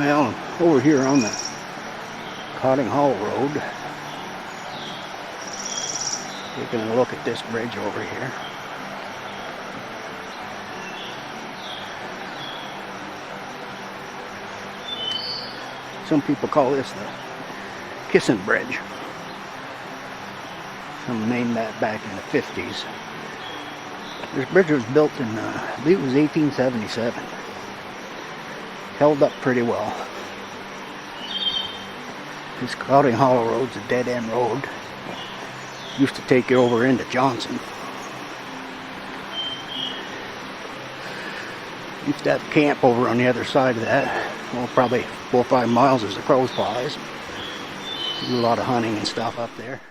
Well, over here on the Cotting Hall Road, taking a look at this bridge over here. Some people call this the Kissing Bridge. Some named that back in the 50s. This bridge was built in, I believe it was 1877. Held up pretty well. This Cotting Hollow Road's a dead-end road. Used to take you over into Johnson. Used to have camp over on the other side of that. Well, probably 4 or 5 miles as the crow flies. Do a lot of hunting and stuff up there.